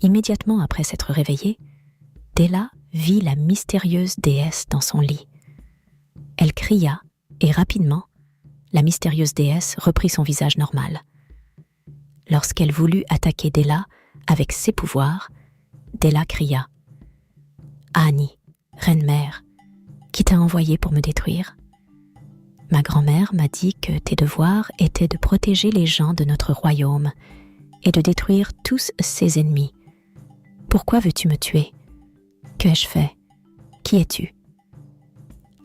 Immédiatement après s'être réveillée, Della vit la mystérieuse déesse dans son lit. Elle cria et rapidement, la mystérieuse déesse reprit son visage normal. Lorsqu'elle voulut attaquer Della avec ses pouvoirs, Della cria « Annie, reine-mère, qui t'a envoyé pour me détruire ? Ma grand-mère m'a dit que tes devoirs étaient de protéger les gens de notre royaume et de détruire tous ses ennemis. Pourquoi veux-tu me tuer ? Que ai-je fait ? Qui es-tu »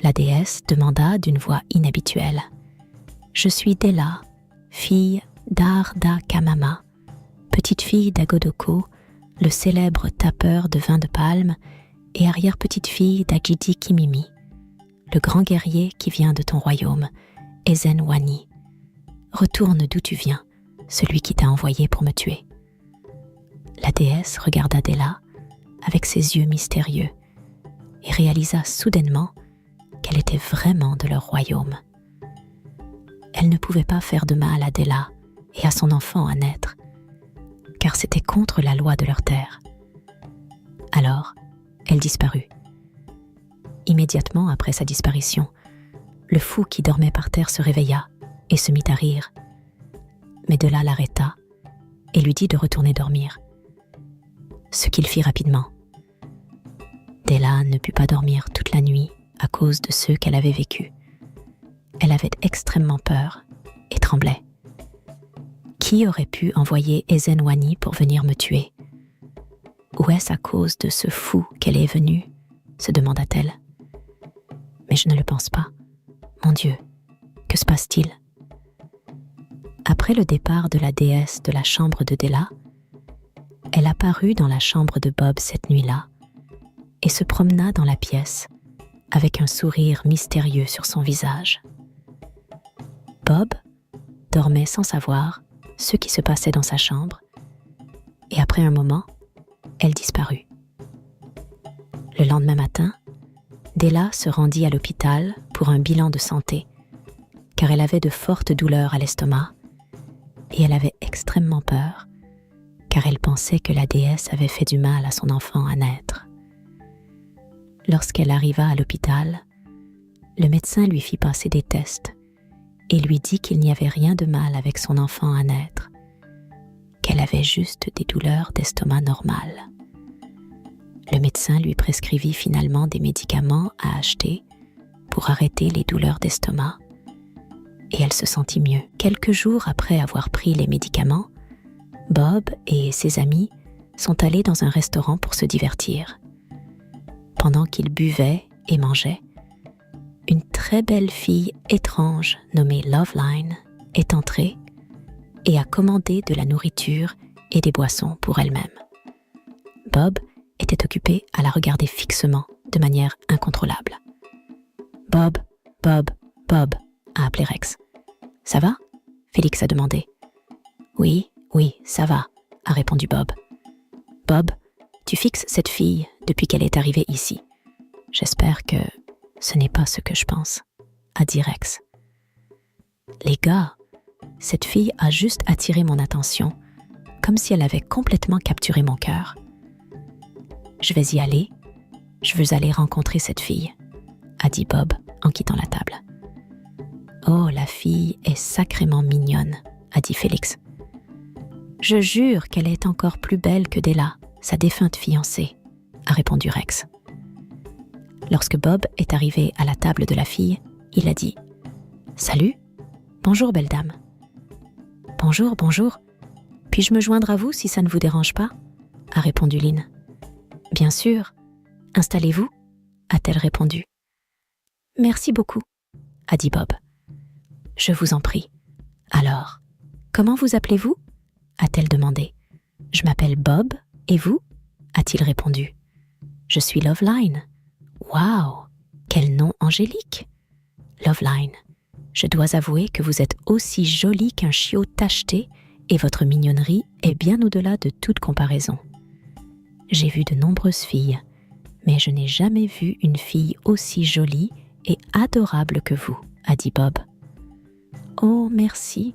La déesse demanda d'une voix inhabituelle. « Je suis Della, fille d'Arda Kamama, petite fille d'Agodoko, le célèbre tapeur de vin de palme, et arrière-petite-fille d'Agidi Kimimi, le grand guerrier qui vient de ton royaume, Ezenwani. Retourne d'où tu viens, celui qui t'a envoyé pour me tuer. » La déesse regarda Della avec ses yeux mystérieux et réalisa soudainement qu'elle était vraiment de leur royaume. Elle ne pouvait pas faire de mal à Della et à son enfant à naître, car c'était contre la loi de leur terre. Alors, elle disparut. Immédiatement après sa disparition, le fou qui dormait par terre se réveilla et se mit à rire. Mais Della l'arrêta et lui dit de retourner dormir. Ce qu'il fit rapidement. Della ne put pas dormir toute la nuit à cause de ceux qu'elle avait vécus. Elle avait extrêmement peur et tremblait. Qui aurait pu envoyer Ezenwani pour venir me tuer ? Ou est-ce à cause de ce fou qu'elle est venue ? Se demanda-t-elle. Mais je ne le pense pas. Mon Dieu, que se passe-t-il ? Après le départ de la déesse de la chambre de Della, elle apparut dans la chambre de Bob cette nuit-là et se promena dans la pièce avec un sourire mystérieux sur son visage. Bob dormait sans savoir ce qui se passait dans sa chambre et après un moment, elle disparut. Le lendemain matin, Della se rendit à l'hôpital pour un bilan de santé car elle avait de fortes douleurs à l'estomac et elle avait extrêmement peur car elle pensait que la déesse avait fait du mal à son enfant à naître. Lorsqu'elle arriva à l'hôpital, le médecin lui fit passer des tests et lui dit qu'il n'y avait rien de mal avec son enfant à naître, qu'elle avait juste des douleurs d'estomac normales. Le médecin lui prescrivit finalement des médicaments à acheter pour arrêter les douleurs d'estomac et elle se sentit mieux. Quelques jours après avoir pris les médicaments, Bob et ses amis sont allés dans un restaurant pour se divertir. Pendant qu'ils buvaient et mangeaient, une très belle fille étrange nommée Loveline est entrée et a commandé de la nourriture et des boissons pour elle-même. Bob était occupé à la regarder fixement de manière incontrôlable. « Bob, Bob, Bob » a appelé Rex. « Ça va ?» Félix a demandé. « Oui, ça va » a répondu Bob. « Bob, tu fixes cette fille depuis qu'elle est arrivée ici. J'espère que ce n'est pas ce que je pense » a dit Rex. « Les gars, cette fille a juste attiré mon attention, comme si elle avait complètement capturé mon cœur. Je vais y aller, je veux aller rencontrer cette fille » a dit Bob en quittant la table. « Oh, la fille est sacrément mignonne » a dit Félix. « Je jure qu'elle est encore plus belle que Della, sa défunte fiancée » a répondu Rex. Lorsque Bob est arrivé à la table de la fille, il a dit « Salut, bonjour belle dame. »« Bonjour, bonjour. Puis-je me joindre à vous si ça ne vous dérange pas ?» a répondu Lynn. « Bien sûr. Installez-vous » a-t-elle répondu. « Merci beaucoup » a dit Bob. « Je vous en prie. Alors, comment vous appelez-vous » a-t-elle demandé. « Je m'appelle Bob, et vous » a-t-il répondu. « Je suis Loveline. » Waouh, quel nom angélique! Loveline, je dois avouer que vous êtes aussi jolie qu'un chiot tacheté et votre mignonnerie est bien au-delà de toute comparaison. J'ai vu de nombreuses filles, mais je n'ai jamais vu une fille aussi jolie et adorable que vous, a dit Bob. Oh, merci,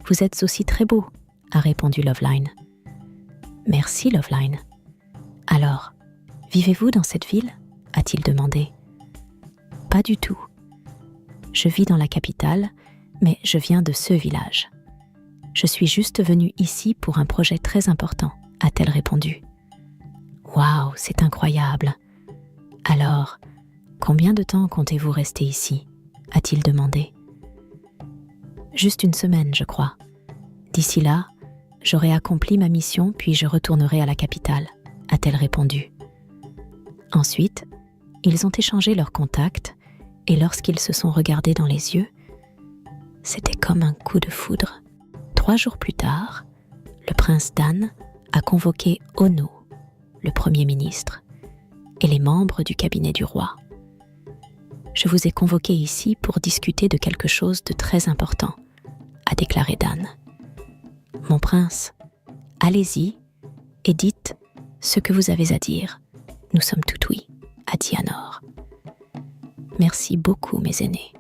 vous êtes aussi très beau, a répondu Loveline. Merci, Loveline. Alors, vivez-vous dans cette ville ? A-t-il demandé. Pas du tout. Je vis dans la capitale, mais je viens de ce village. Je suis juste venue ici pour un projet très important, a-t-elle répondu. Waouh, c'est incroyable. Alors, combien de temps comptez-vous rester ici ? A-t-il demandé. Juste une semaine, je crois. D'ici là, j'aurai accompli ma mission puis je retournerai à la capitale, a-t-elle répondu. Ensuite, ils ont échangé leurs contacts et lorsqu'ils se sont regardés dans les yeux, c'était comme un coup de foudre. 3 jours plus tard, le prince Dan a convoqué Ono, le premier ministre, et les membres du cabinet du roi. Je vous ai convoqué ici pour discuter de quelque chose de très important, a déclaré Dan. Mon prince, allez-y et dites ce que vous avez à dire. Nous sommes tout oui, a dit Anor. Merci beaucoup, mes aînés.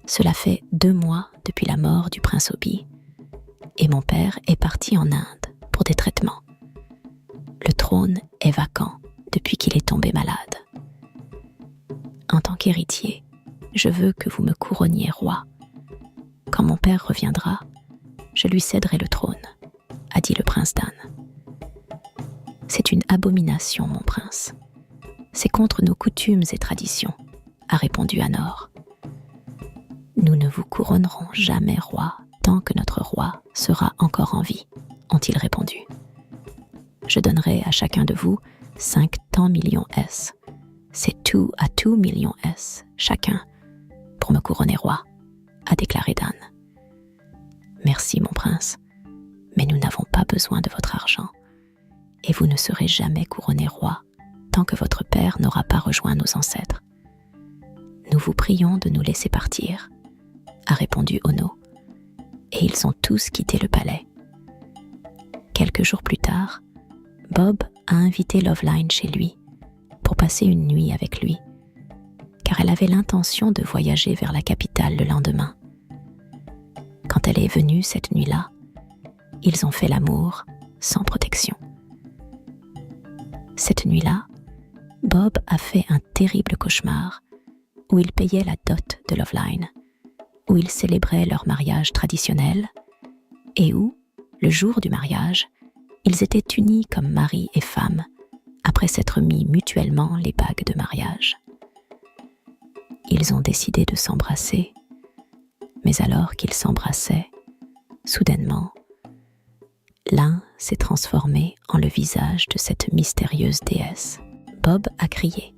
Cela fait 2 mois depuis la mort du prince Obi, et mon père est parti en Inde pour des traitements. Le trône est vacant depuis qu'il est tombé malade. En tant qu'héritier, je veux que vous me couronniez roi. Quand mon père reviendra, je lui céderai le trône, a dit le prince Dan. C'est une abomination, mon prince. C'est contre nos coutumes et traditions, a répondu Anor. Nous ne vous couronnerons jamais roi tant que notre roi sera encore en vie, ont-ils répondu. Je donnerai à chacun de vous 500 millions S. C'est 2 à 2 millions S chacun pour me couronner roi, a déclaré Dan. Merci mon prince, mais nous n'avons pas besoin de votre argent et vous ne serez jamais couronné roi tant que votre père n'aura pas rejoint nos ancêtres. Nous vous prions de nous laisser partir, a répondu Ono, et ils ont tous quitté le palais. Quelques jours plus tard, Bob a invité Loveline chez lui pour passer une nuit avec lui, car elle avait l'intention de voyager vers la capitale le lendemain. Quand elle est venue cette nuit-là, ils ont fait l'amour sans protection. Cette nuit-là, Bob a fait un terrible cauchemar où il payait la dot de Loveline, où ils célébraient leur mariage traditionnel et où, le jour du mariage, ils étaient unis comme mari et femme après s'être mis mutuellement les bagues de mariage. Ils ont décidé de s'embrasser, mais alors qu'ils s'embrassaient, soudainement, l'un s'est transformé en le visage de cette mystérieuse déesse. Bob a crié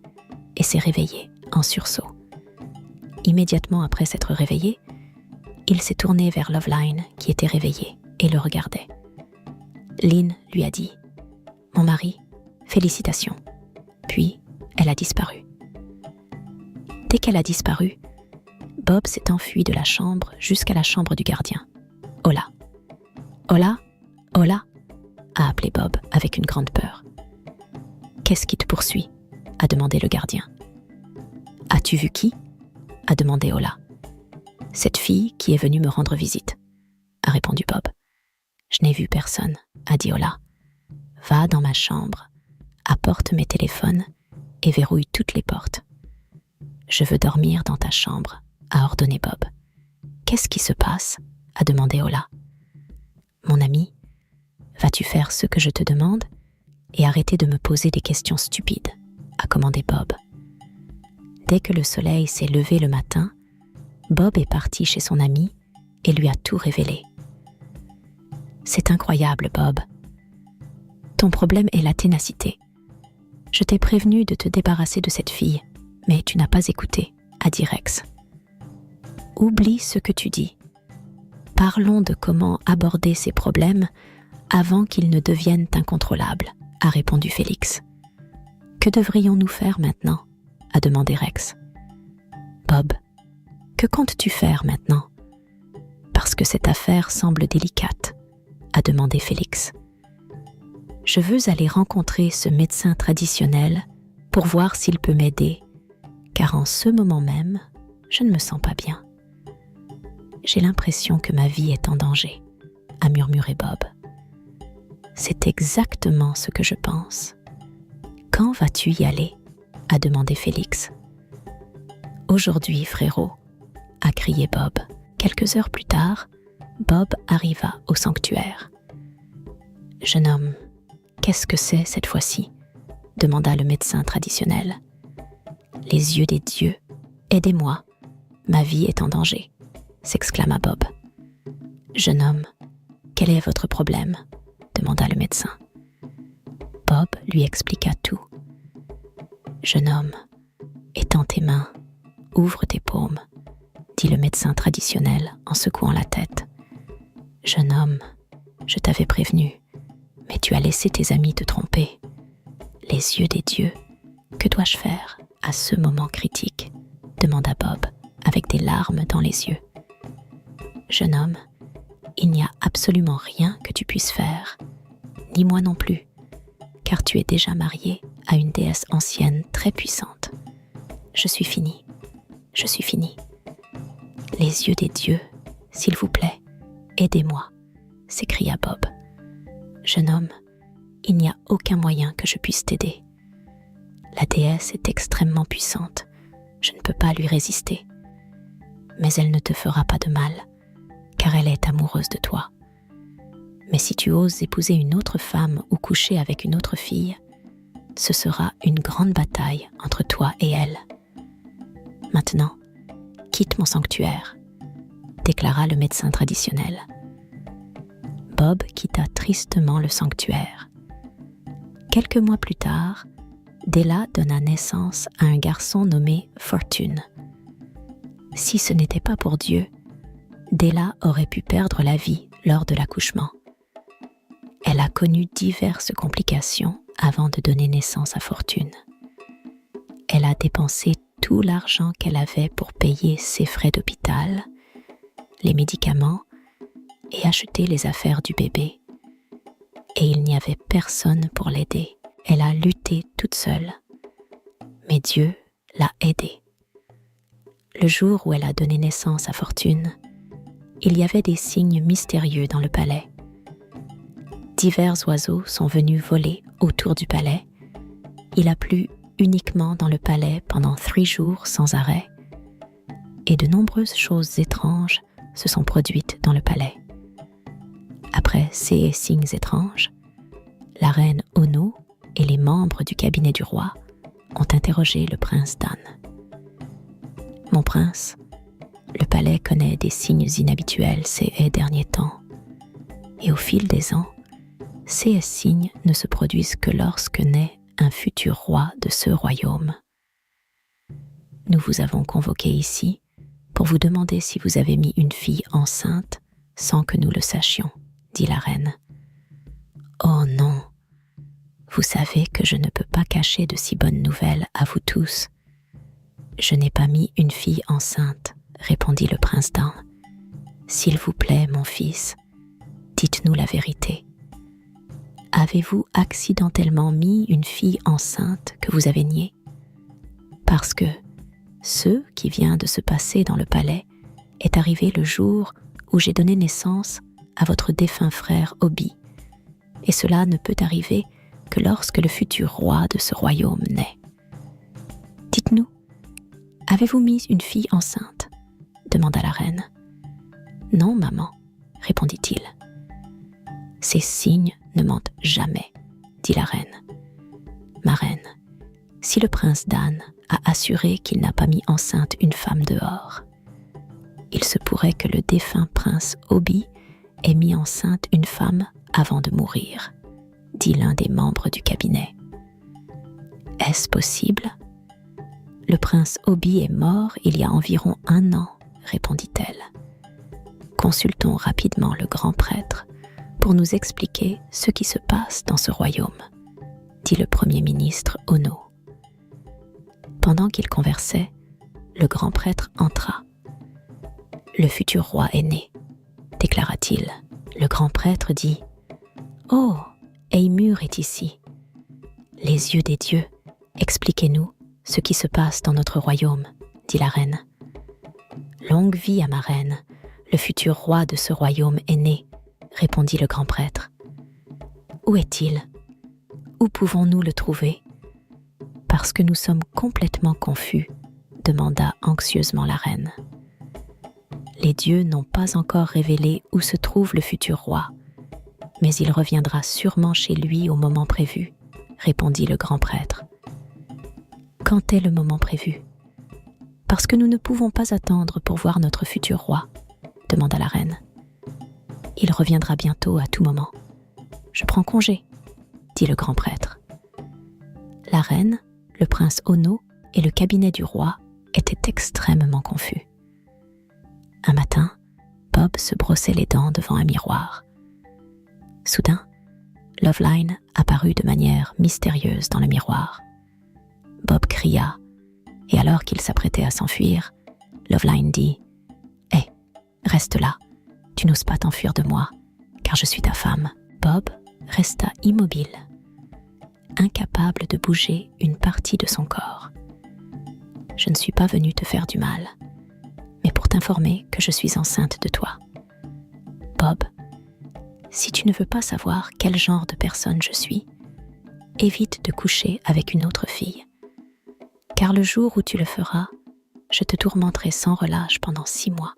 et s'est réveillé en sursaut. Immédiatement après s'être réveillé, il s'est tourné vers Loveline qui était réveillée et le regardait. Lynn lui a dit « Mon mari, félicitations ». Puis, elle a disparu. Dès qu'elle a disparu, Bob s'est enfui de la chambre jusqu'à la chambre du gardien. « Hola !»« Hola ! Hola !» a appelé Bob avec une grande peur. « Qu'est-ce qui te poursuit ?» a demandé le gardien. « As-tu vu qui ?» a demandé Hola. « Cette fille qui est venue me rendre visite », a répondu Bob. « Je n'ai vu personne », a dit Hola. « Va dans ma chambre, apporte mes téléphones et verrouille toutes les portes. »« Je veux dormir dans ta chambre », a ordonné Bob. « Qu'est-ce qui se passe ?» a demandé Hola. « Mon ami, vas-tu faire ce que je te demande et arrêter de me poser des questions stupides ?» a commandé Bob. Dès que le soleil s'est levé le matin, Bob est parti chez son ami et lui a tout révélé. « C'est incroyable, Bob. Ton problème est la ténacité. Je t'ai prévenu de te débarrasser de cette fille, mais tu n'as pas écouté, a dit Rex. Oublie ce que tu dis. Parlons de comment aborder ces problèmes avant qu'ils ne deviennent incontrôlables, a répondu Félix. Que devrions-nous faire maintenant ? A demandé Rex. Bob, que comptes-tu faire maintenant ? Parce que cette affaire semble délicate, a demandé Félix. Je veux aller rencontrer ce médecin traditionnel pour voir s'il peut m'aider, car en ce moment même, je ne me sens pas bien. J'ai l'impression que ma vie est en danger, a murmuré Bob. C'est exactement ce que je pense. Quand vas-tu y aller ? A demandé Félix. Aujourd'hui, frérot, a crié Bob. Quelques heures plus tard, Bob arriva au sanctuaire. Jeune homme, qu'est-ce que c'est cette fois-ci ? Demanda le médecin traditionnel. Les yeux des dieux, aidez-moi, ma vie est en danger, s'exclama Bob. Jeune homme, quel est votre problème ? Demanda le médecin. Bob lui expliqua tout. Jeune homme, étends tes mains, ouvre tes paumes, dit le médecin traditionnel en secouant la tête. Jeune homme, je t'avais prévenu, mais tu as laissé tes amis te tromper. Les yeux des dieux, que dois-je faire à ce moment critique ? Demanda Bob, avec des larmes dans les yeux. Jeune homme, il n'y a absolument rien que tu puisses faire, ni moi non plus, car tu es déjà marié à une déesse ancienne très puissante. Je suis fini, je suis fini. Les yeux des dieux, s'il vous plaît, aidez-moi, s'écria Bob. Jeune homme, il n'y a aucun moyen que je puisse t'aider. La déesse est extrêmement puissante, je ne peux pas lui résister. Mais elle ne te fera pas de mal, car elle est amoureuse de toi. Mais si tu oses épouser une autre femme ou coucher avec une autre fille, ce sera une grande bataille entre toi et elle. Maintenant, quitte mon sanctuaire, déclara le médecin traditionnel. Bob quitta tristement le sanctuaire. Quelques mois plus tard, Della donna naissance à un garçon nommé Fortune. Si ce n'était pas pour Dieu, Della aurait pu perdre la vie lors de l'accouchement. Elle a connu diverses complications avant de donner naissance à Fortune. Elle a dépensé tout l'argent qu'elle avait pour payer ses frais d'hôpital, les médicaments et acheter les affaires du bébé. Et il n'y avait personne pour l'aider. Elle a lutté toute seule. Mais Dieu l'a aidée. Le jour où elle a donné naissance à Fortune, il y avait des signes mystérieux dans le palais. Divers oiseaux sont venus voler autour du palais. Il a plu uniquement dans le palais pendant 3 jours sans arrêt. Et de nombreuses choses étranges se sont produites dans le palais. Après ces signes étranges, la reine Ono et les membres du cabinet du roi ont interrogé le prince Dan. « Mon prince, le palais connaît des signes inhabituels ces derniers temps, et au fil des ans, ces signes ne se produisent que lorsque naît un futur roi de ce royaume. Nous vous avons convoqué ici pour vous demander si vous avez mis une fille enceinte sans que nous le sachions, dit la reine. Oh non, vous savez que je ne peux pas cacher de si bonnes nouvelles à vous tous. Je n'ai pas mis une fille enceinte, répondit le prince Dan. S'il vous plaît, mon fils, dites-nous la vérité. Avez-vous accidentellement mis une fille enceinte que vous avez niée ? Parce que ce qui vient de se passer dans le palais est arrivé le jour où j'ai donné naissance à votre défunt frère Obi, et cela ne peut arriver que lorsque le futur roi de ce royaume naît. Dites-nous, avez-vous mis une fille enceinte ? Demanda la reine. Non, maman, répondit-il. Ces signes ne mentent jamais, dit la reine. Ma reine, si le prince Dan a assuré qu'il n'a pas mis enceinte une femme dehors, il se pourrait que le défunt prince Obi ait mis enceinte une femme avant de mourir, dit l'un des membres du cabinet. Est-ce possible ? Le prince Obi est mort il y a environ 1 an, répondit-elle. Consultons rapidement le grand prêtre pour nous expliquer ce qui se passe dans ce royaume, dit le premier ministre Ono. Pendant qu'ils conversaient, le grand prêtre entra. Le futur roi est né, déclara-t-il. Le grand prêtre dit « Oh, Eymur est ici. Les yeux des dieux, expliquez-nous ce qui se passe dans notre royaume, dit la reine. Longue vie à ma reine, le futur roi de ce royaume est né, répondit le grand prêtre. Où est-il? Où pouvons-nous le trouver? Parce que nous sommes complètement confus, demanda anxieusement la reine. Les dieux n'ont pas encore révélé où se trouve le futur roi, mais il reviendra sûrement chez lui au moment prévu, répondit le grand prêtre. Quand est le moment prévu? Parce que nous ne pouvons pas attendre pour voir notre futur roi, demanda la reine. Il reviendra bientôt à tout moment. Je prends congé, dit le grand prêtre. La reine, le prince Ono et le cabinet du roi étaient extrêmement confus. Un matin, Bob se brossait les dents devant un miroir. Soudain, Loveline apparut de manière mystérieuse dans le miroir. Bob cria, et alors qu'il s'apprêtait à s'enfuir, Loveline dit « Hé, reste là, tu n'oses pas t'enfuir de moi, car je suis ta femme. » Bob resta immobile, incapable de bouger une partie de son corps. « Je ne suis pas venue te faire du mal, mais pour t'informer que je suis enceinte de toi. Bob, si tu ne veux pas savoir quel genre de personne je suis, évite de coucher avec une autre fille. Car le jour où tu le feras, je te tourmenterai sans relâche pendant 6 mois.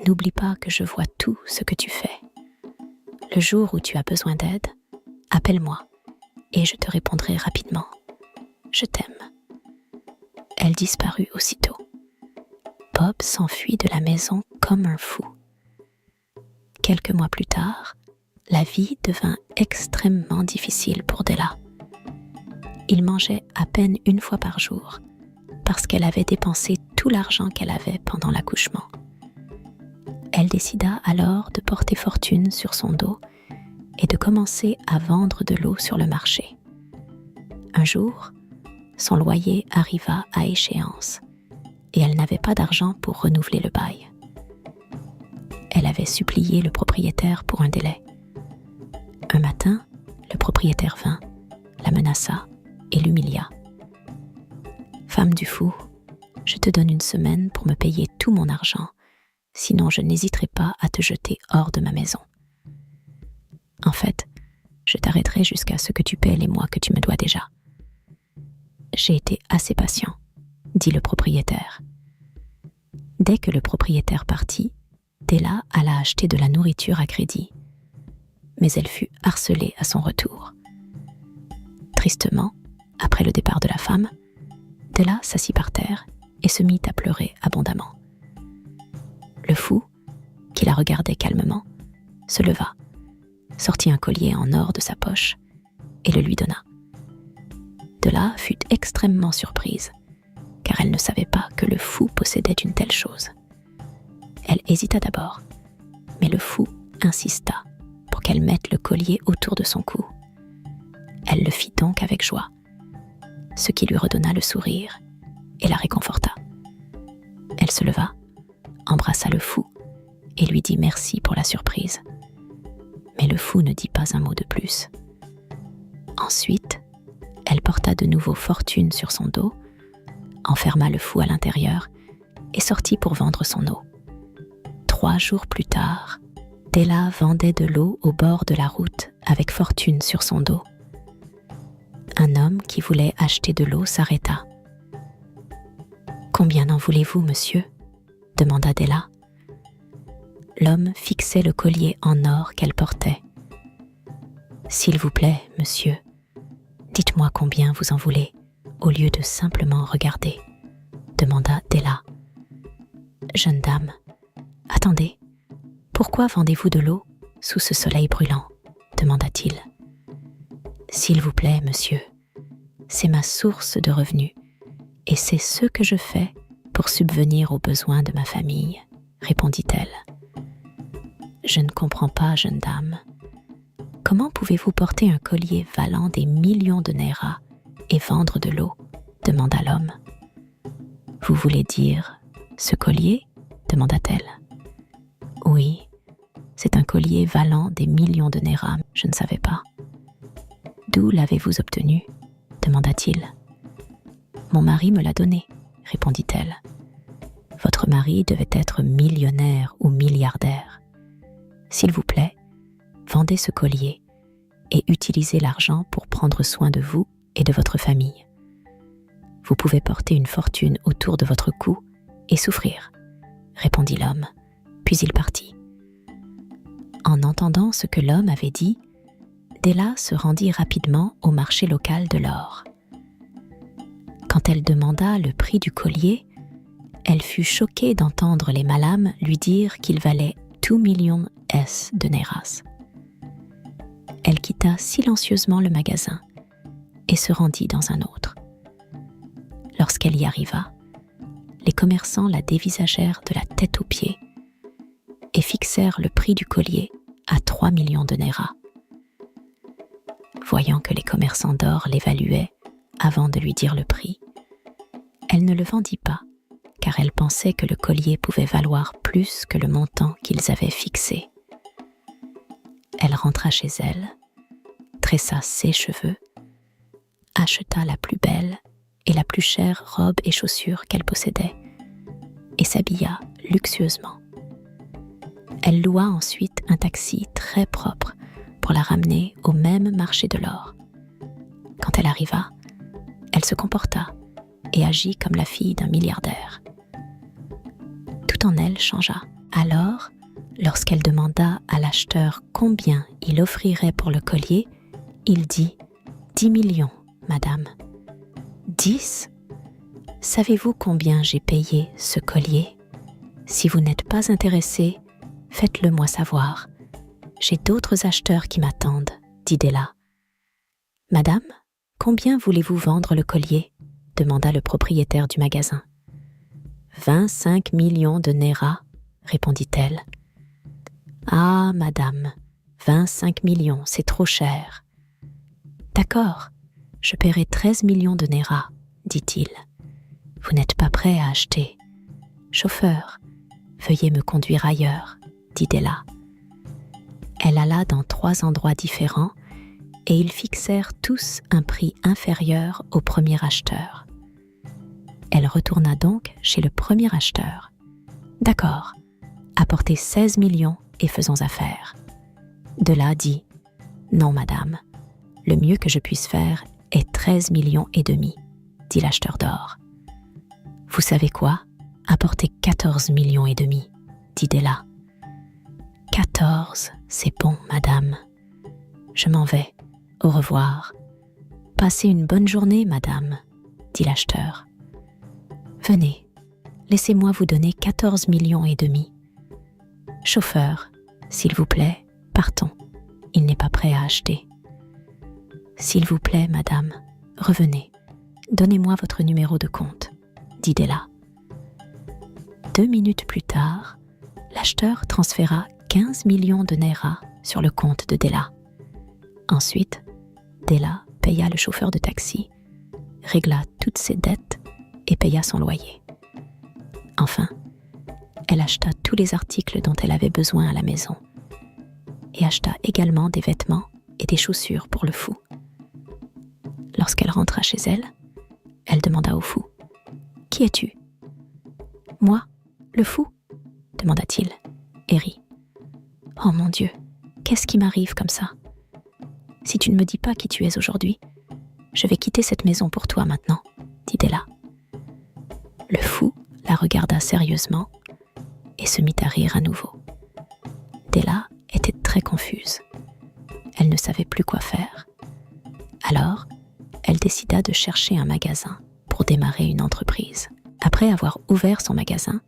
N'oublie pas que je vois tout ce que tu fais. Le jour où tu as besoin d'aide, appelle-moi et je te répondrai rapidement. Je t'aime. » Elle disparut aussitôt. Bob s'enfuit de la maison comme un fou. Quelques mois plus tard, la vie devint extrêmement difficile pour Della. Il mangeait à peine 1 fois par jour, parce qu'elle avait dépensé tout l'argent qu'elle avait pendant l'accouchement. Elle décida alors de porter fortune sur son dos et de commencer à vendre de l'eau sur le marché. Un jour, son loyer arriva à échéance et elle n'avait pas d'argent pour renouveler le bail. Elle avait supplié le propriétaire pour un délai. Un matin, le propriétaire vint, la menaça et l'humilia. « Femme du fou, je te donne 1 semaine pour me payer tout mon argent, sinon je n'hésiterai pas à te jeter hors de ma maison. En fait, je t'arrêterai jusqu'à ce que tu paies les mois que tu me dois déjà. » J'ai été assez patient, dit le propriétaire. Dès que le propriétaire partit, Della alla acheter de la nourriture à crédit, mais elle fut harcelée à son retour. Tristement, après le départ de la femme, Della s'assit par terre et se mit à pleurer abondamment. Le fou, qui la regardait calmement, se leva, sortit un collier en or de sa poche et le lui donna. Della fut extrêmement surprise, car elle ne savait pas que le fou possédait une telle chose. Elle hésita d'abord, mais le fou insista pour qu'elle mette le collier autour de son cou. Elle le fit donc avec joie, ce qui lui redonna le sourire et la réconforta. Elle se leva, embrassa le fou et lui dit merci pour la surprise. Mais le fou ne dit pas un mot de plus. Ensuite, elle porta de nouveau fortune sur son dos, enferma le fou à l'intérieur et sortit pour vendre son eau. 3 jours plus tard, Della vendait de l'eau au bord de la route avec fortune sur son dos. Un homme qui voulait acheter de l'eau s'arrêta. « Combien en voulez-vous, monsieur ?» demanda Della. L'homme fixait le collier en or qu'elle portait. « S'il vous plaît, monsieur, dites-moi combien vous en voulez, au lieu de simplement regarder, » demanda Della. « Jeune dame, attendez, pourquoi vendez-vous de l'eau sous ce soleil brûlant ?» demanda-t-il. « S'il vous plaît, monsieur, c'est ma source de revenus et c'est ce que je fais pour subvenir aux besoins de ma famille, » répondit-elle. « Je ne comprends pas, jeune dame. Comment pouvez-vous porter un collier valant des millions de nairas et vendre de l'eau ?» demanda l'homme. « Vous voulez dire ce collier ?» demanda-t-elle. « Oui, c'est un collier valant des millions de nairas, je ne savais pas. »« D'où l'avez-vous obtenu ?» demanda-t-il. « Mon mari me l'a donné, » répondit-elle. « Votre mari devait être millionnaire ou milliardaire. S'il vous plaît, vendez ce collier et utiliser l'argent pour prendre soin de vous et de votre famille. Vous pouvez porter une fortune autour de votre cou et souffrir, répondit l'homme, puis il partit. En entendant ce que l'homme avait dit, Della se rendit rapidement au marché local de l'or. Quand elle demanda le prix du collier, elle fut choquée d'entendre les malams lui dire qu'il valait 2 millions de néras. Elle quitta silencieusement le magasin et se rendit dans un autre. Lorsqu'elle y arriva, les commerçants la dévisagèrent de la tête aux pieds et fixèrent le prix du collier à 3 millions de néras. Voyant que les commerçants d'or l'évaluaient avant de lui dire le prix, elle ne le vendit pas, car elle pensait que le collier pouvait valoir plus que le montant qu'ils avaient fixé. Elle rentra chez elle, tressa ses cheveux, acheta la plus belle et la plus chère robe et chaussures qu'elle possédait, et s'habilla luxueusement. Elle loua ensuite un taxi très propre pour la ramener au même marché de l'or. Quand elle arriva, elle se comporta et agit comme la fille d'un milliardaire. Tout en elle changea. Alors, lorsqu'elle demanda à l'acheteur combien il offrirait pour le collier, il dit « 10 millions, madame. » « 10 ? Savez-vous combien j'ai payé ce collier ? Si vous n'êtes pas intéressé, faites-le moi savoir. J'ai d'autres acheteurs qui m'attendent, dit Della. « Madame, combien voulez-vous vendre le collier ? Demanda le propriétaire du magasin. 25 millions de néras, répondit-elle. Ah, madame, 25 millions, c'est trop cher. D'accord, je paierai 13 millions de néras, dit-il. Vous n'êtes pas prêt à acheter. Chauffeur, veuillez me conduire ailleurs, dit Della. Elle alla dans 3 endroits différents et ils fixèrent tous un prix inférieur au premier acheteur. Elle retourna donc chez le premier acheteur. D'accord, apportez 16 millions et faisons affaire. Della dit « Non, madame, le mieux que je puisse faire est 13 millions et demi, dit l'acheteur d'or. Vous savez quoi ? Apportez 14 millions et demi, dit Della. 14, c'est bon, madame. Je m'en vais. Au revoir. Passez une bonne journée, madame, dit l'acheteur. Venez, laissez-moi vous donner 14 millions et demi. Chauffeur, s'il vous plaît, partons. Il n'est pas prêt à acheter. S'il vous plaît, madame, revenez. Donnez-moi votre numéro de compte, dit Della. 2 minutes plus tard, l'acheteur transféra 15 millions de néras sur le compte de Della. Ensuite, Della paya le chauffeur de taxi, régla toutes ses dettes et paya son loyer. Enfin, elle acheta tous les articles dont elle avait besoin à la maison et acheta également des vêtements et des chaussures pour le fou. Lorsqu'elle rentra chez elle, elle demanda au fou « Qui es-tu » ?« Moi, le fou ?» demanda-t-il et rit. « Oh mon Dieu, qu'est-ce qui m'arrive comme ça ? Si tu ne me dis pas qui tu es aujourd'hui, je vais quitter cette maison pour toi maintenant, » dit Della. Le fou la regarda sérieusement et se mit à rire à nouveau. Della était très confuse. Elle ne savait plus quoi faire. Alors, elle décida de chercher un magasin pour démarrer une entreprise. Après avoir ouvert son magasin,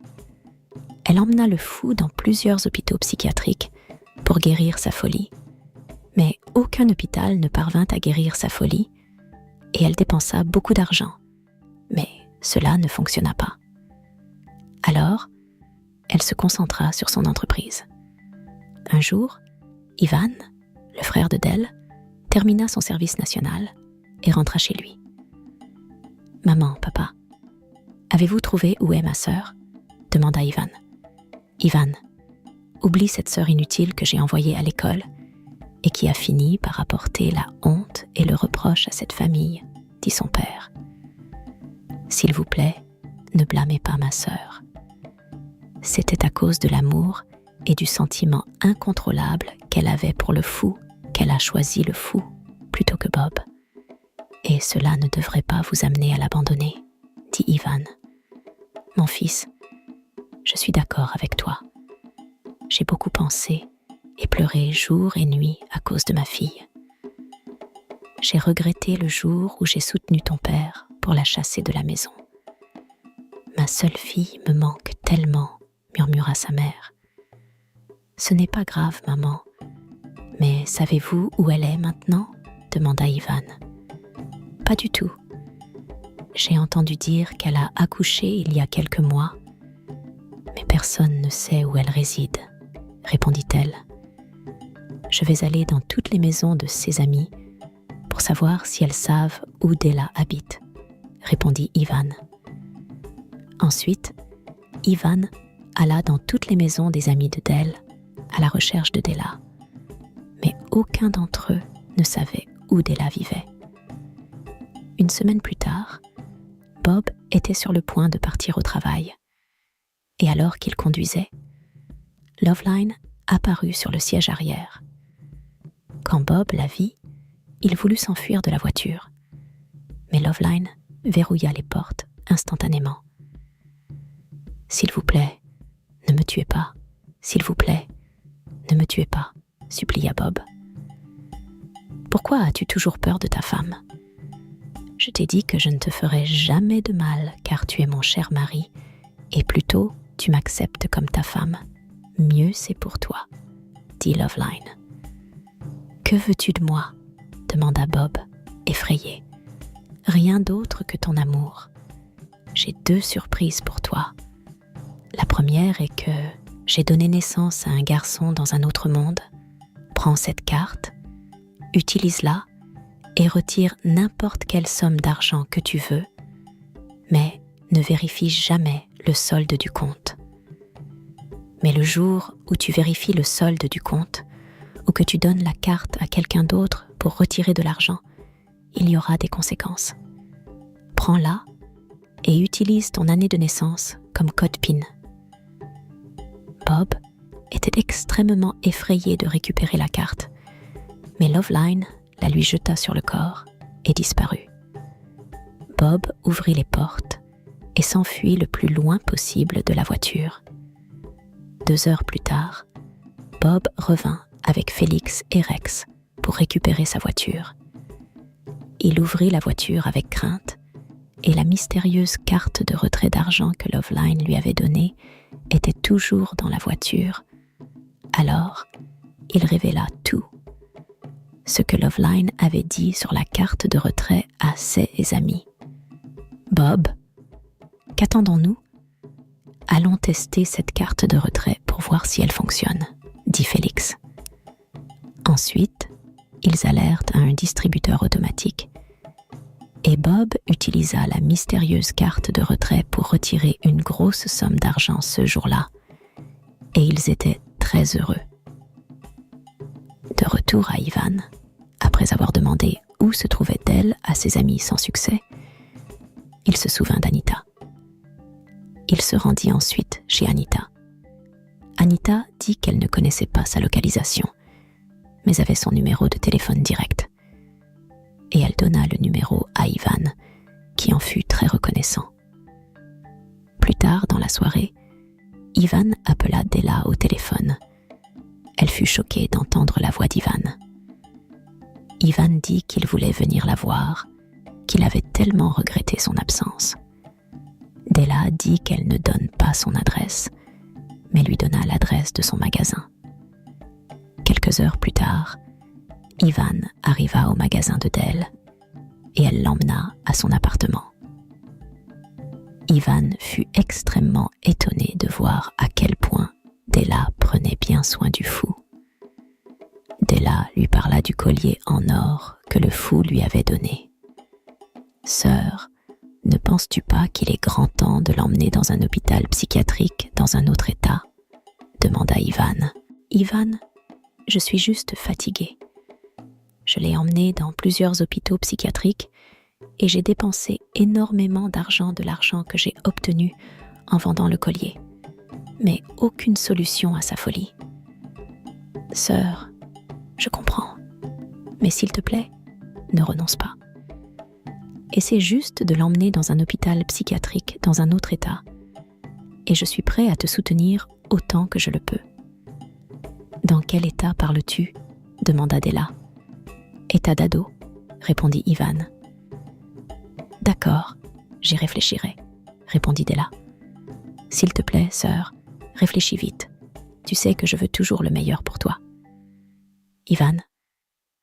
elle emmena le fou dans plusieurs hôpitaux psychiatriques pour guérir sa folie. Mais aucun hôpital ne parvint à guérir sa folie et elle dépensa beaucoup d'argent. Mais cela ne fonctionna pas. Alors, elle se concentra sur son entreprise. Un jour, Ivan, le frère de Dell, termina son service national et rentra chez lui. « Maman, papa, avez-vous trouvé où est ma sœur ?» demanda Ivan. « Ivan, oublie cette sœur inutile que j'ai envoyée à l'école et qui a fini par apporter la honte et le reproche à cette famille, » dit son père. « S'il vous plaît, ne blâmez pas ma sœur. C'était à cause de l'amour et du sentiment incontrôlable qu'elle avait pour le fou qu'elle a choisi le fou plutôt que Bob. Et cela ne devrait pas vous amener à l'abandonner, dit Ivan. Mon fils, je suis d'accord avec toi. J'ai beaucoup pensé et pleuré jour et nuit à cause de ma fille. J'ai regretté le jour où j'ai soutenu ton père pour la chasser de la maison. Ma seule fille me manque tellement, murmura sa mère. Ce n'est pas grave, maman. Mais savez-vous où elle est maintenant ? Demanda Ivan. Pas du tout. J'ai entendu dire qu'elle a accouché il y a quelques mois, mais personne ne sait où elle réside, répondit-elle. Je vais aller dans toutes les maisons de ses amis pour savoir si elles savent où Della habite, répondit Ivan. Ensuite, Ivan alla dans toutes les maisons des amis de Dell à la recherche de Della, mais aucun d'entre eux ne savait où Della vivait. Une semaine plus tard, Bob était sur le point de partir au travail. Et alors qu'il conduisait, Loveline apparut sur le siège arrière. Quand Bob la vit, il voulut s'enfuir de la voiture. Mais Loveline verrouilla les portes instantanément. « S'il vous plaît, ne me tuez pas. S'il vous plaît, ne me tuez pas, » supplia Bob. « Pourquoi as-tu toujours peur de ta femme ? Je t'ai dit que je ne te ferai jamais de mal car tu es mon cher mari et plutôt tu m'acceptes comme ta femme. Mieux c'est pour toi, » dit Loveline. « Que veux-tu de moi ? » demanda Bob, effrayé. « Rien d'autre que ton amour. J'ai 2 surprises pour toi. La première est que j'ai donné naissance à un garçon dans un autre monde. Prends cette carte, utilise-la et retire n'importe quelle somme d'argent que tu veux, mais ne vérifie jamais le solde du compte. Mais le jour où tu vérifies le solde du compte, ou que tu donnes la carte à quelqu'un d'autre pour retirer de l'argent, il y aura des conséquences. Prends-la et utilise ton année de naissance comme code PIN. Bob était extrêmement effrayé de récupérer la carte, mais Loveline la lui jeta sur le corps et disparut. Bob ouvrit les portes et s'enfuit le plus loin possible de la voiture. 2 heures plus tard, Bob revint avec Félix et Rex pour récupérer sa voiture. Il ouvrit la voiture avec crainte et la mystérieuse carte de retrait d'argent que Loveline lui avait donnée était toujours dans la voiture. Alors, il révéla tout. Ce que Loveline avait dit sur la carte de retrait à ses amis. « Bob, qu'attendons-nous ? Allons tester cette carte de retrait pour voir si elle fonctionne, » dit Félix. Ensuite, ils allèrent à un distributeur automatique et Bob utilisa la mystérieuse carte de retrait pour retirer une grosse somme d'argent ce jour-là et ils étaient très heureux. De retour à Ivan, après avoir demandé où se trouvait-elle à ses amis sans succès, il se souvint d'Anita. Il se rendit ensuite chez Anita. Anita dit qu'elle ne connaissait pas sa localisation, mais avait son numéro de téléphone direct. Et elle donna le numéro à Ivan, qui en fut très reconnaissant. Plus tard dans la soirée, Ivan appela Della au téléphone. Elle fut choquée d'entendre la voix d'Ivan. Ivan dit qu'il voulait venir la voir, qu'il avait tellement regretté son absence. Della dit qu'elle ne donne pas son adresse, mais lui donna l'adresse de son magasin. Quelques heures plus tard, Ivan arriva au magasin de Dell et elle l'emmena à son appartement. Ivan fut extrêmement étonné de voir à quel point Della prenait bien soin du fou. Della lui parla du collier en or que le fou lui avait donné. « Sœur, ne penses-tu pas qu'il est grand temps de l'emmener dans un hôpital psychiatrique dans un autre état ?» demanda Ivan. « Ivan, je suis juste fatiguée. Je l'ai emmené dans plusieurs hôpitaux psychiatriques et j'ai dépensé énormément d'argent de l'argent que j'ai obtenu en vendant le collier. Mais aucune solution à sa folie. Sœur, je comprends. Mais s'il te plaît, ne renonce pas. Essaie juste de l'emmener dans un hôpital psychiatrique dans un autre état. Et je suis prêt à te soutenir autant que je le peux. Dans quel état parles-tu ? Demanda Della. État d'ado, répondit Ivan. D'accord, j'y réfléchirai, répondit Della. S'il te plaît, sœur, réfléchis vite. Tu sais que je veux toujours le meilleur pour toi. Ivan,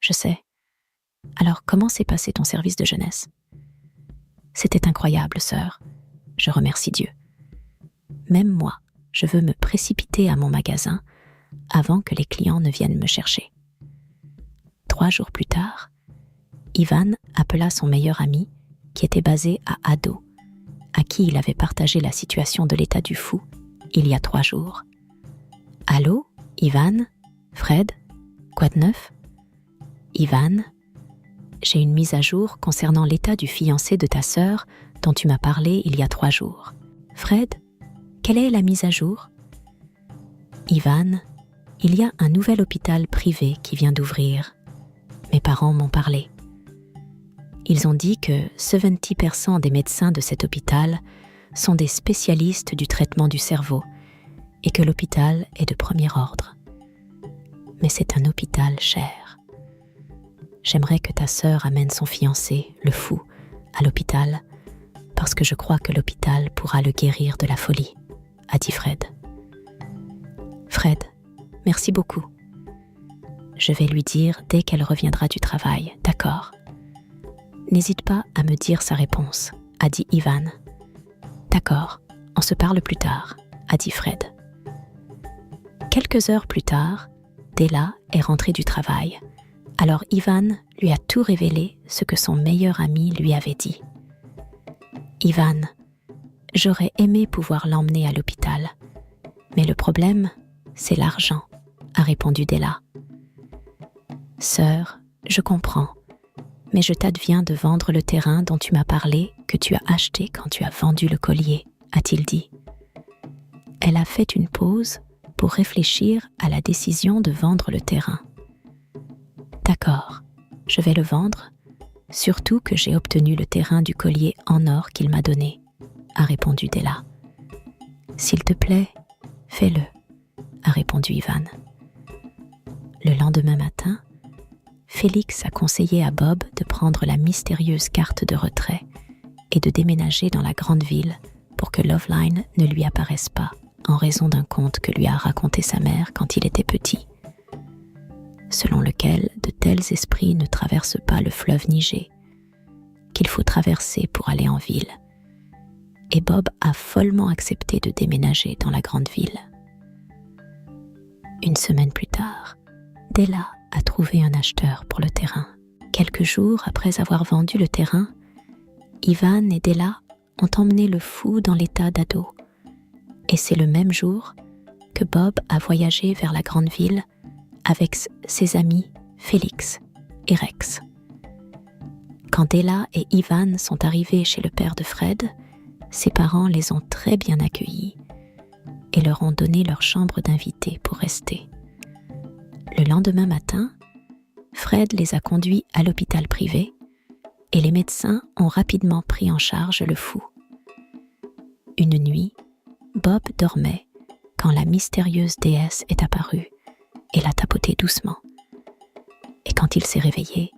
je sais. Alors comment s'est passé ton service de jeunesse ? C'était incroyable, sœur. Je remercie Dieu. Même moi, je veux me précipiter à mon magasin avant que les clients ne viennent me chercher. 3 jours plus tard, Ivan appela son meilleur ami qui était basé à Ado, à qui il avait partagé la situation de l'état du fou il y a 3 jours. « Allô, Ivan ? Fred ? Quoi de neuf ? Ivan, j'ai une mise à jour concernant l'état du fiancé de ta sœur dont tu m'as parlé il y a 3 jours. Fred, quelle est la mise à jour ? Ivan, il y a un nouvel hôpital privé qui vient d'ouvrir. Mes parents m'ont parlé. Ils ont dit que 70% des médecins de cet hôpital sont des spécialistes du traitement du cerveau et que l'hôpital est de premier ordre. Mais c'est un hôpital cher. J'aimerais que ta sœur amène son fiancé, le fou, à l'hôpital parce que je crois que l'hôpital pourra le guérir de la folie, a dit Fred. Fred, merci beaucoup. Je vais lui dire dès qu'elle reviendra du travail, d'accord ? N'hésite pas à me dire sa réponse, a dit Ivan. D'accord, on se parle plus tard, a dit Fred. Quelques heures plus tard, Della est rentrée du travail. Alors Ivan lui a tout révélé ce que son meilleur ami lui avait dit. Ivan, j'aurais aimé pouvoir l'emmener à l'hôpital, mais le problème, c'est l'argent, a répondu Della. Sœur, je comprends, mais je t'adviens de vendre le terrain dont tu m'as parlé, que tu as acheté quand tu as vendu le collier, a-t-il dit. Elle a fait une pause pour réfléchir à la décision de vendre le terrain. D'accord, je vais le vendre, surtout que j'ai obtenu le terrain du collier en or qu'il m'a donné, a répondu Della. S'il te plaît, fais-le, a répondu Ivan. Le lendemain matin, Félix a conseillé à Bob de prendre la mystérieuse carte de retrait et de déménager dans la grande ville pour que Loveline ne lui apparaisse pas en raison d'un conte que lui a raconté sa mère quand il était petit, selon lequel de tels esprits ne traversent pas le fleuve Niger, qu'il faut traverser pour aller en ville. Et Bob a follement accepté de déménager dans la grande ville. Une semaine plus tard, Della a trouvé un acheteur pour le terrain. Quelques jours après avoir vendu le terrain, Ivan et Della ont emmené le fou dans l'état d'ado. Et c'est le même jour que Bob a voyagé vers la grande ville avec ses amis Félix et Rex. Quand Della et Ivan sont arrivés chez le père de Fred, ses parents les ont très bien accueillis et leur ont donné leur chambre d'invités pour rester. Le lendemain matin, Fred les a conduits à l'hôpital privé et les médecins ont rapidement pris en charge le fou. Une nuit, Bob dormait quand la mystérieuse déesse est apparue et l'a tapoté doucement. Et quand il s'est réveillé,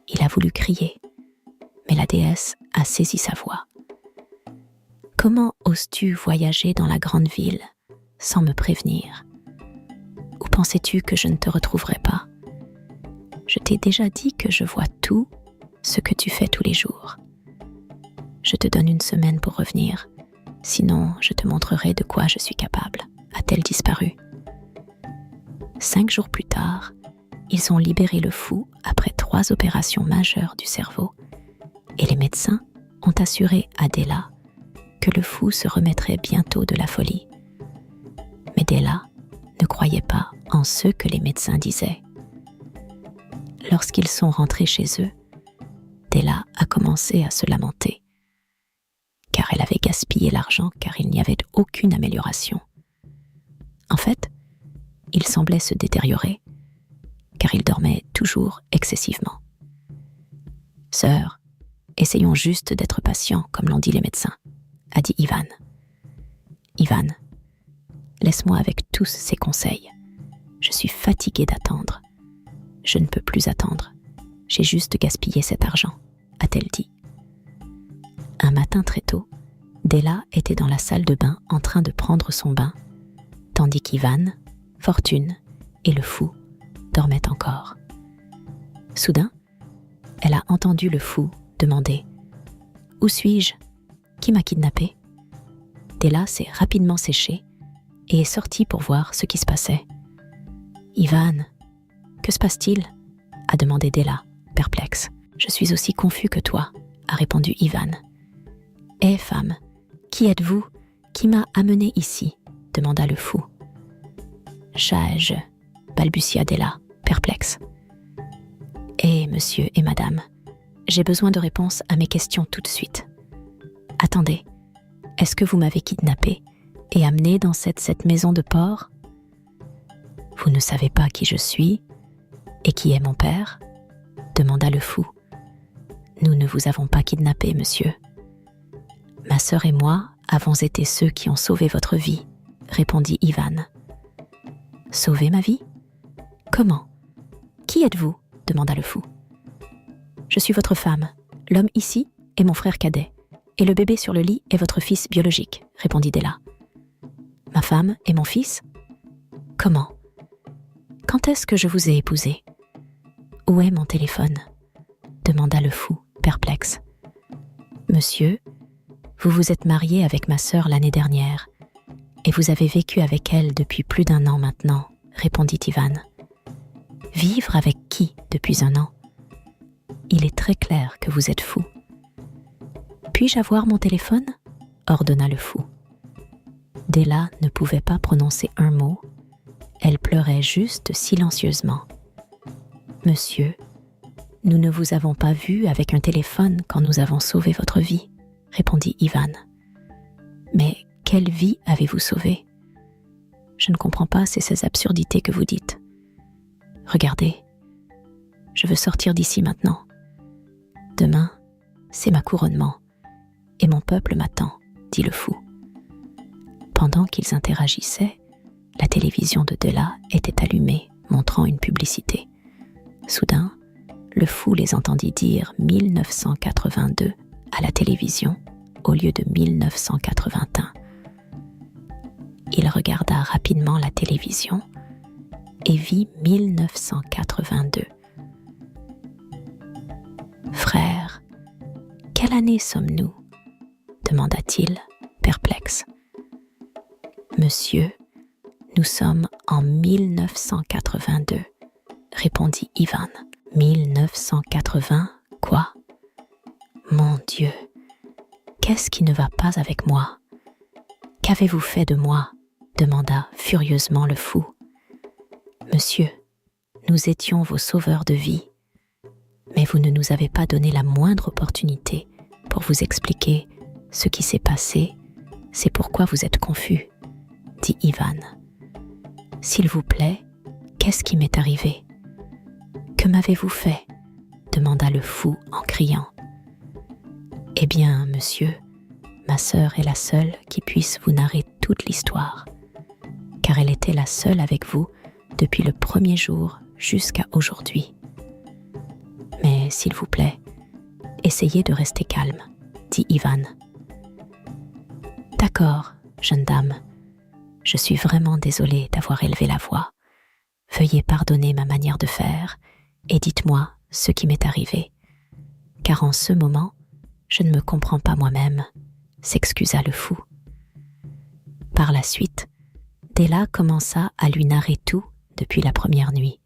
il a voulu crier, mais la déesse a saisi sa voix. « Comment oses-tu voyager dans la grande ville sans me prévenir ? Ou pensais-tu que je ne te retrouverais pas ? Je t'ai déjà dit que je vois tout ce que tu fais tous les jours. Je te donne une semaine pour revenir, sinon je te montrerai de quoi je suis capable, a-t-elle disparu. 5 jours plus tard, ils ont libéré le fou après 3 opérations majeures du cerveau et les médecins ont assuré à Della que le fou se remettrait bientôt de la folie. Mais Della ne croyait pas en ce que les médecins disaient. Lorsqu'ils sont rentrés chez eux, Della a commencé à se lamenter, car elle avait gaspillé l'argent car il n'y avait aucune amélioration. En fait, il semblait se détériorer, car il dormait toujours excessivement. Sœur, essayons juste d'être patients, comme l'ont dit les médecins, a dit Ivan. Ivan, laisse-moi avec tous ces conseils. Je suis fatiguée d'attendre. Je ne peux plus attendre. J'ai juste gaspillé cet argent, a-t-elle dit. Un matin très tôt, Della était dans la salle de bain en train de prendre son bain, tandis qu'Ivan, Fortune et le fou dormaient encore. Soudain, elle a entendu le fou demander « Où suis-je ? Qui m'a kidnappé ?» Della s'est rapidement séchée et est sortie pour voir ce qui se passait. « Ivan, que se passe-t-il ?» a demandé Della, perplexe. « Je suis aussi confus que toi, » a répondu Ivan. « Hé, femme, qui êtes-vous ? Qui m'a amené ici ?» demanda le fou. « Je, balbutia Della, perplexe. « Eh, monsieur et madame, j'ai besoin de réponses à mes questions tout de suite. Attendez, est-ce que vous m'avez kidnappé et amené dans cette maison de porc ? Vous ne savez pas qui je suis et qui est mon père ? Demanda le fou. Nous ne vous avons pas kidnappé, monsieur. Ma sœur et moi avons été ceux qui ont sauvé votre vie, répondit Ivan. Sauvé ma vie ? Comment ? Qui êtes-vous ? Demanda le fou. Je suis votre femme, l'homme ici est mon frère cadet, et le bébé sur le lit est votre fils biologique, répondit Della. Ma femme et mon fils ? Comment ? Quand est-ce que je vous ai épousé ? Où est mon téléphone ? Demanda le fou, perplexe. Monsieur, vous vous êtes marié avec ma sœur l'année dernière, et vous avez vécu avec elle depuis plus d'1 an maintenant, répondit Ivan. Vivre avec qui depuis 1 an ? Il est très clair que vous êtes fou. Puis-je avoir mon téléphone ? Ordonna le fou. Della ne pouvait pas prononcer un mot. Elle pleurait juste silencieusement. Monsieur, nous ne vous avons pas vu avec un téléphone quand nous avons sauvé votre vie, répondit Ivan. Mais quelle vie avez-vous sauvée ? Je ne comprends pas ces absurdités que vous dites. Regardez, je veux sortir d'ici maintenant. Demain, c'est ma couronnement, et mon peuple m'attend, dit le fou. Pendant qu'ils interagissaient, la télévision de Della était allumée, montrant une publicité. Soudain, le fou les entendit dire 1982 à la télévision au lieu de 1981. Il regarda rapidement la télévision et vit 1982. Frère, quelle année sommes-nous ? Demanda-t-il, perplexe. Monsieur, nous sommes en 1982, répondit Ivan. 1980, quoi ? Mon Dieu, qu'est-ce qui ne va pas avec moi ? Qu'avez-vous fait de moi ? Demanda furieusement le fou. Monsieur, nous étions vos sauveurs de vie, mais vous ne nous avez pas donné la moindre opportunité pour vous expliquer ce qui s'est passé, c'est pourquoi vous êtes confus, dit Ivan. S'il vous plaît, qu'est-ce qui m'est arrivé ? Que m'avez-vous fait ? Demanda le fou en criant. Eh bien, monsieur, ma sœur est la seule qui puisse vous narrer toute l'histoire, car elle était la seule avec vous depuis le premier jour jusqu'à aujourd'hui. Mais s'il vous plaît, essayez de rester calme, dit Ivan. D'accord, jeune dame, je suis vraiment désolée d'avoir élevé la voix. Veuillez pardonner ma manière de faire et dites-moi ce qui m'est arrivé, car en ce moment, je ne me comprends pas moi-même, s'excusa le fou. Par la suite, Della commença à lui narrer tout depuis la première nuit.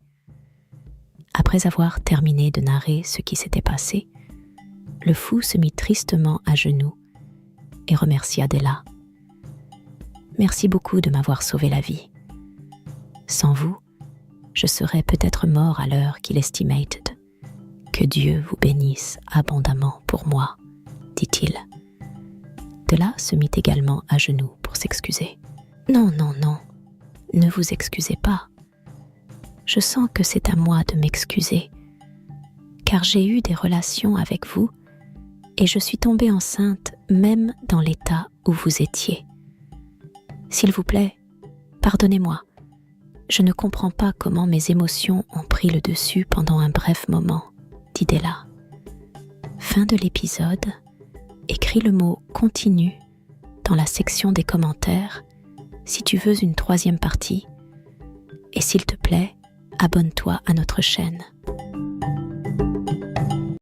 Après avoir terminé de narrer ce qui s'était passé, le fou se mit tristement à genoux et remercia Della. « Merci beaucoup de m'avoir sauvé la vie. Sans vous, je serais peut-être mort à l'heure qu'il estimated. Que Dieu vous bénisse abondamment pour moi, dit-il. » Della se mit également à genoux pour s'excuser. « Non, non, non, ne vous excusez pas. je sens que c'est à moi de m'excuser, car j'ai eu des relations avec vous et je suis tombée enceinte même dans l'état où vous étiez. S'il vous plaît, pardonnez-moi. Je ne comprends pas comment mes émotions ont pris le dessus pendant un bref moment, dit Della. Fin de l'épisode. Écris le mot « continue » dans la section des commentaires si tu veux une troisième partie. Et s'il te plaît, abonne-toi à notre chaîne.